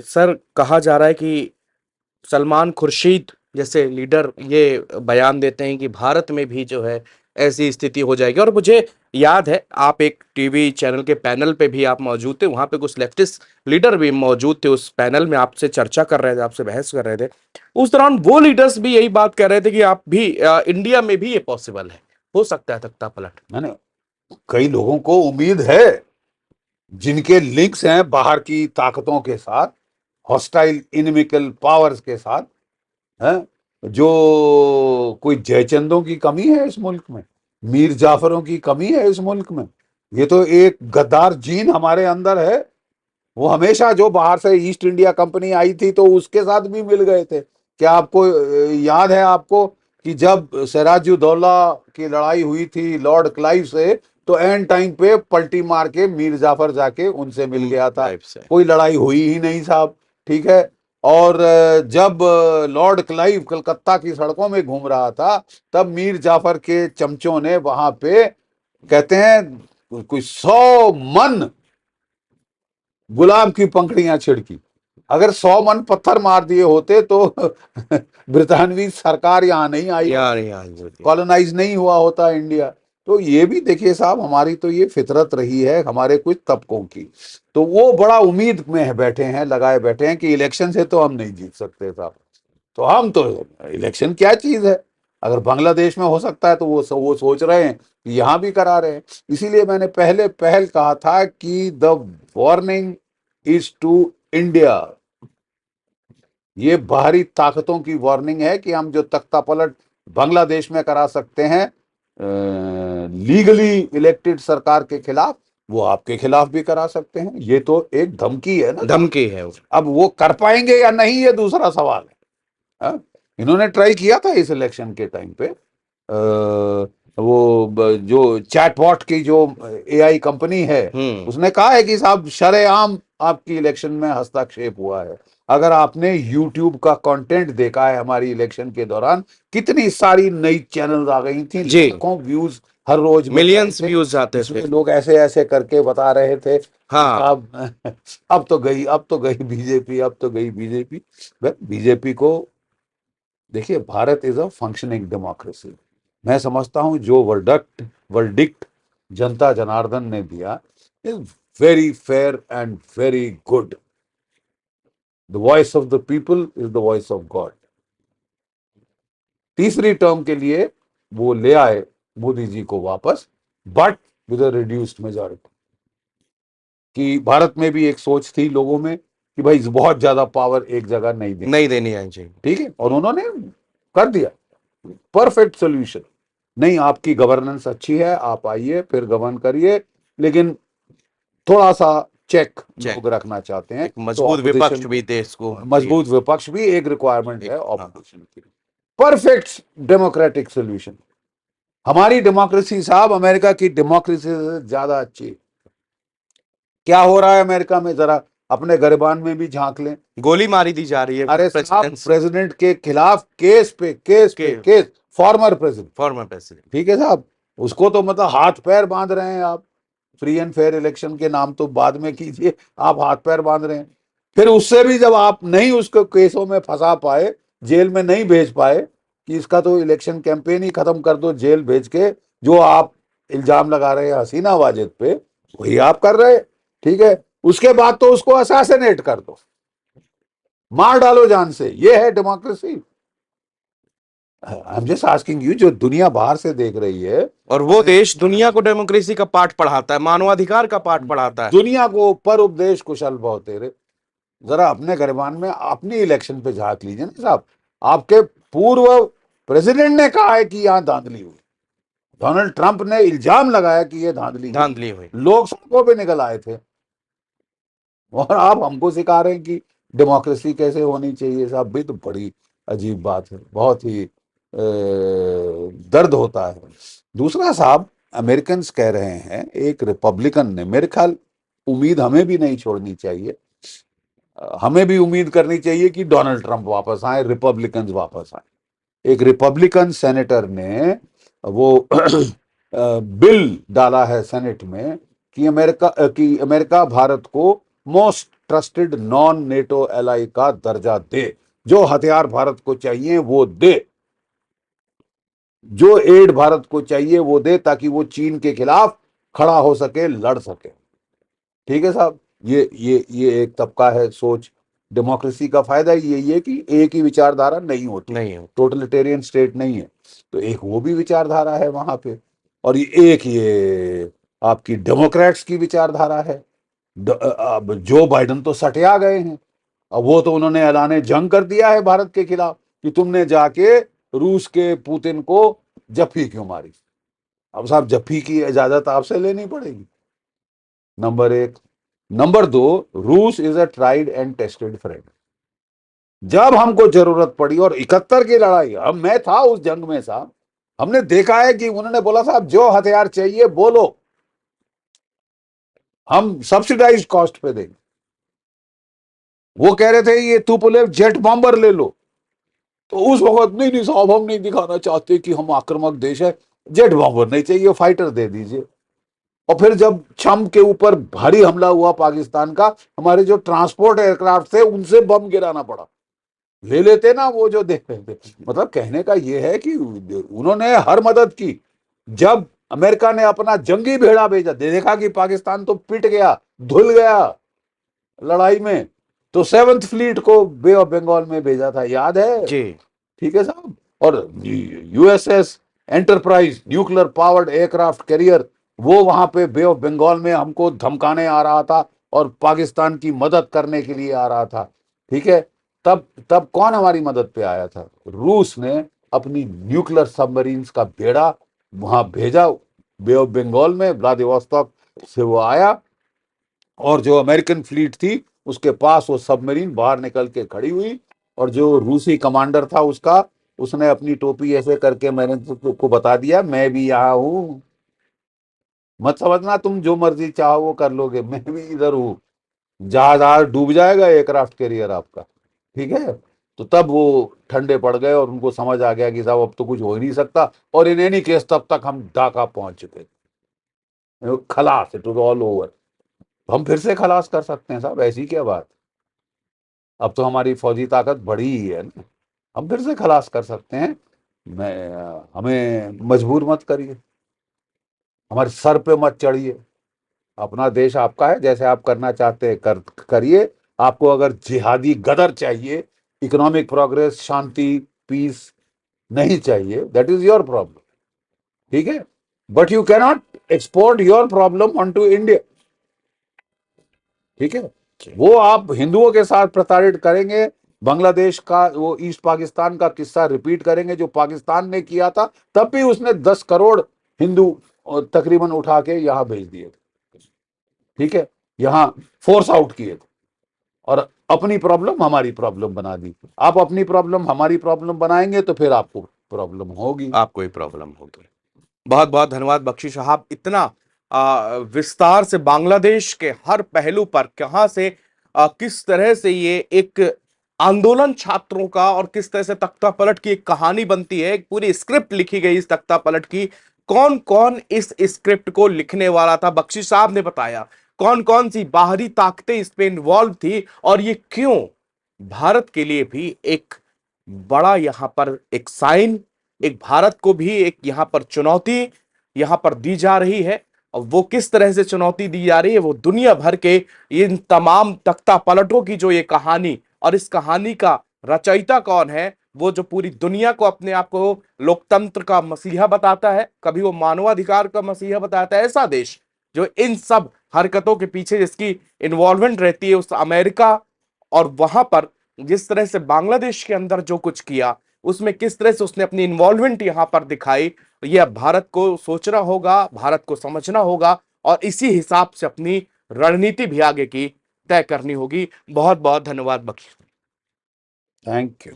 Sir, कहा जा रहा है कि सलमान खुर्शीद जैसे लीडर ये बयान देते हैं कि भारत में भी जो है ऐसी स्थिति हो जाएगी। और मुझे याद है आप एक टीवी चैनल के पैनल पे भी आप मौजूद थे, वहां पे कुछ लेफ्टिस्ट लीडर भी मौजूद थे उस पैनल में, आपसे चर्चा कर रहे थे, आपसे बहस कर रहे थे। उस दौरान वो लीडर्स भी यही बात कर रहे थे कि आप भी इंडिया में भी ये पॉसिबल है, हो सकता है तख्ता पलट। मैंने कई लोगों को उम्मीद है जिनके लिंक्स हैं बाहर की ताकतों के साथ, हॉस्टाइल इनमिकल पावर्स के साथ, हैं, जो कोई जयचंदों की कमी है इस मुल्क में, मीर जाफरों की कमी है इस मुल्क में। ये तो एक गद्दार जीन हमारे अंदर है। वो हमेशा जो बाहर से ईस्ट इंडिया कंपनी आई थी तो उसके साथ भी मिल गए थे। क्या आपको याद है आपको कि जब सिराजुद्दौला की लड़ाई हुई थी लॉर्ड क्लाइव से, तो एंड टाइम पे पलटी मार के मीर जाफर जाके उनसे मिल गया था। कोई लड़ाई हुई ही नहीं साहब, ठीक है। और जब लॉर्ड क्लाइव कलकत्ता की सड़कों में घूम रहा था, तब मीर जाफर के चमचों ने वहां पे, कहते हैं, कोई 100 मन गुलाब की पंखड़ियां छिड़की। अगर 100 मन पत्थर मार दिए होते तो ब्रितानवी सरकार यहाँ नहीं आई, कॉलोनाइज नहीं हुआ होता इंडिया। तो ये भी देखिए साहब, हमारी तो ये फितरत रही है हमारे कुछ तबकों की। तो वो बड़ा उम्मीद में बैठे हैं, लगाए बैठे हैं कि इलेक्शन से तो हम नहीं जीत सकते साहब। तो हम तो, इलेक्शन क्या चीज है, अगर बांग्लादेश में हो सकता है तो वो सोच रहे हैं कि यहाँ भी करा रहे हैं। इसीलिए मैंने पहल कहा था कि the warning is to India. ये बाहरी ताकतों की वार्निंग है कि हम जो तख्ता पलट बांग्लादेश में करा सकते हैं लीगली इलेक्टेड सरकार के खिलाफ, वो आपके खिलाफ भी करा सकते हैं। ये तो एक धमकी है ना, धमकी है। अब वो कर पाएंगे या नहीं ये दूसरा सवाल है। हा? इन्होंने ट्राई किया था इस इलेक्शन के टाइम पे, जो चैटबॉट की जो एआई कंपनी है, उसने कहा है कि साहब शरेआम आपकी इलेक्शन में हस्तक्षेप हुआ है। अगर आपने यूट्यूब का कंटेंट देखा है हमारी इलेक्शन के दौरान, कितनी सारी नई चैनल्स आ गई थी, लाखों व्यूज हर रोज, मिलियंस व्यूज आते थे। लोग ऐसे ऐसे करके बता रहे थे, हाँ, अब तो गई बीजेपी, अब तो गई बीजेपी। बीजेपी को देखिए, Bharat is a functioning democracy. मैं समझता हूं जो वर्डिक्ट जनता जनार्दन ने दिया is very fair and very good. The voice of the people is the voice of God. तीसरी टर्म के लिए वो ले आए मोदी जी को वापस, but with a reduced majority. कि भारत में भी एक सोच थी लोगों में कि भाई बहुत ज्यादा पावर एक जगह नहीं देनी चाहिए, ठीक है, और उन्होंने कर दिया। Perfect solution. नहीं, आपकी गवर्नेंस अच्छी है, आप आइए फिर गवर्न करिए, लेकिन थोड़ा सा चेक लोग रखना चाहते हैं। मजबूत विपक्ष भी देश को, मजबूत विपक्ष भी एक रिक्वायरमेंट है ऑपोजिशन की। Perfect democratic solution. हमारी डेमोक्रेसी साहब अमेरिका की डेमोक्रेसी से ज्यादा अच्छी। क्या हो रहा है अमेरिका में, जरा अपने गरिबान में भी झांक लें। गोली मारी दी जा रही है। अरे साहब, प्रेसिडेंट के खिलाफ केस पे केस, फॉर्मर प्रेसिडेंट, ठीक है साहब, उसको तो मतलब हाथ पैर बांध रहे हैं आप। फ्री एंड फेयर इलेक्शन के नाम तो बाद में कीजिए, आप हाथ पैर बांध रहे हैं। फिर उससे भी जब आप नहीं उसको केसों में फंसा पाए, जेल में नहीं भेज पाए, कि इसका तो इलेक्शन कैंपेन ही खत्म कर दो जेल भेज के, जो आप इल्जाम लगा रहे हैं हसीना वाजिद पे, वही आप कर रहे, ठीक है। उसके बाद तो उसको असैसिनेट कर दो, मार डालो जान से। ये है democracy. I am just asking you, जो दुनिया बाहर से देख रही है, और वो देश दुनिया को डेमोक्रेसी का पाठ पढ़ाता है, मानवाधिकार का पाठ पढ़ाता है, दुनिया को पर उपदेश कुशल बहुत तेरे। जरा अपने गरिबान में अपनी इलेक्शन पे झांक लीजिए ना साहब। आपके पूर्व प्रेसिडेंट ने कहा है कि यहाँ धांधली हुई, डोनाल्ड ट्रंप ने इल्जाम लगाया कि ये धांधली हुई, लोग सड़कों पे निकल आए थे, और आप हमको सिखा रहे हैं कि डेमोक्रेसी कैसे होनी चाहिए साहब। भी तो बड़ी अजीब बात है, बहुत ही दर्द होता है। दूसरा साहब, अमेरिकन कह रहे हैं, एक रिपब्लिकन ने, मेरे ख्याल उम्मीद हमें भी नहीं छोड़नी चाहिए, हमें भी उम्मीद करनी चाहिए कि डोनाल्ड ट्रंप वापस आए, रिपब्लिकन वापस आए। एक रिपब्लिकन सेनेटर ने वो बिल डाला है सेनेट में कि अमेरिका भारत को most trusted non NATO ally का दर्जा दे, जो हथियार भारत को चाहिए वो दे, जो एड भारत को चाहिए वो दे, ताकि वो चीन के खिलाफ खड़ा हो सके, लड़ सके। ठीक है साहब, ये एक तबका है सोच। डेमोक्रेसी का फायदा यही है कि एक ही विचारधारा नहीं होती, नहीं हो टोटलिटेरियन स्टेट नहीं है, तो एक वो भी विचारधारा है वहां पे, और ये आपकी डेमोक्रेट्स की विचारधारा है। अब जो बाइडन तो सटिया गए हैं, अब वो तो उन्होंने ऐलाने जंग कर दिया है भारत के खिलाफ कि तुमने जाके रूस के पुतिन को जफ्फी क्यों मारी। अब साहब जफ्फी की इजाजत आपसे लेनी पड़ेगी, नंबर एक। नंबर दो, रूस is a tried and tested friend. जब हमको जरूरत पड़ी, और 71 की लड़ाई, अब मैं था उस जंग में साहब, हमने देखा है कि उन्होंने बोला साहब जो हथियार चाहिए बोलो, हम सब्सिडाइज्ड कॉस्ट पे देंगे। वो कह रहे थे ये तुपोलेव जेट बॉम्बर ले लो, तो उस वक्त नहीं नहीं साहब हम नहीं दिखाना चाहते कि हम आक्रामक देश है, जेट बॉम्बर नहीं चाहिए, फाइटर दे दीजिए। और फिर जब छम के ऊपर भारी हमला हुआ पाकिस्तान का, हमारे जो ट्रांसपोर्ट एयरक्राफ्ट थे उनसे बम गिराना पड़ा, ले लेते ना वो जो देख रहे थे। मतलब कहने का ये है कि उन्होंने हर मदद की। जब अमेरिका ने अपना जंगी भेड़ा भेजा, देखा कि पाकिस्तान तो पिट गया, धुल गया लड़ाई में, तो 7th फ्लीट को बे ऑफ बंगाल में भेजा था, याद है? जी। ठीक है साहब। और USS enterprise nuclear powered aircraft carrier, वो वहां पे बे ऑफ बंगाल में हमको धमकाने आ रहा था और पाकिस्तान की मदद करने के लिए आ रहा था। ठीक है, तब तब कौन हमारी मदद पे आया था? रूस ने अपनी न्यूक्लियर सबमरीन्स का बेड़ा वहां भेजा, बे ऑफ बंगाल में व्लादिवोस्तोक से वो आया, और जो अमेरिकन फ्लीट थी उसके पास वो सबमरीन बाहर निकल के खड़ी हुई, और जो रूसी कमांडर था उसका, उसने अपनी टोपी ऐसे करके मैंने तुमको बता दिया मैं भी यहाँ हूँ, मत समझना तुम जो मर्जी चाहो वो कर लोगे, मैं भी इधर हूँ। जहाज आज डूब जाएगा एयरक्राफ्ट कैरियर आपका। ठीक है, तो तब वो ठंडे पड़ गए और उनको समझ आ गया कि साहब अब तो कुछ हो ही नहीं सकता, और इन एनी केस तब तक हम ढाका पहुंच चुके थे, खलास, इट वाज ऑल ओवर। हम फिर से खलास कर सकते हैं साहब, ऐसी क्या बात। अब तो हमारी फौजी ताकत बढ़ी ही है ना, हम फिर से खलास कर सकते हैं। हमें मजबूर मत करिए, हमारे सर पे मत चढ़िए। अपना देश आपका है, जैसे आप करना चाहते हैं करिए। आपको अगर जिहादी गदर चाहिए, इकोनॉमिक प्रोग्रेस, शांति, पीस नहीं चाहिए, दैट इज योर प्रॉब्लम। ठीक है, but you cannot export your problem on to India. ठीक है, वो आप हिंदुओं के साथ प्रताड़ित करेंगे, बांग्लादेश का वो ईस्ट पाकिस्तान का किस्सा रिपीट करेंगे जो पाकिस्तान ने किया था, तब भी उसने 10 करोड़ हिंदू तकरीबन उठा के यहां भेज दिए थे। ठीक है, यहां फोर्स आउट किए थे, और अपनी प्रॉब्लम हमारी प्रॉब्लम बना दी। आप अपनी प्रॉब्लम हमारी प्रॉब्लम बनाएंगे तो फिर आपको प्रॉब्लम होगी। आपको ही प्रॉब्लम होगी। बहुत बहुत धन्यवाद बख्शी साहब, इतना विस्तार से बांग्लादेश के हर पहलू पर कहां से किस तरह से ये एक आंदोलन छात्रों का और किस तरह से तख्ता पलट की एक कहानी बनती है, एक पूरी स्क्रिप्ट लिखी गई इस तख्ता पलट की। कौन कौन इस स्क्रिप्ट को लिखने वाला था, बख्शी साहब ने बताया। कौन कौन सी बाहरी ताकतें इसमें इन्वॉल्व थी, और ये क्यों भारत के लिए भी एक बड़ा यहां पर एक साइन, एक भारत को भी एक यहां पर चुनौती यहां पर दी जा रही है। और वो किस तरह से चुनौती दी जा रही है, वो दुनिया भर के इन तमाम तख्ता पलटों की जो ये कहानी, और इस कहानी का रचयिता कौन है, वो जो पूरी दुनिया को अपने आप को लोकतंत्र का मसीहा बताता है, कभी वो मानवाधिकार का मसीहा बताता है, ऐसा देश जो इन सब हरकतों के पीछे जिसकी इन्वॉल्वमेंट रहती है, उस अमेरिका। और वहां पर जिस तरह से बांग्लादेश के अंदर जो कुछ किया, उसमें किस तरह से उसने अपनी इन्वॉल्वमेंट यहां पर दिखाई, ये अब भारत को सोचना होगा, भारत को समझना होगा, और इसी हिसाब से अपनी रणनीति भी आगे की तय करनी होगी। बहुत बहुत धन्यवाद बख्शी। Thank you.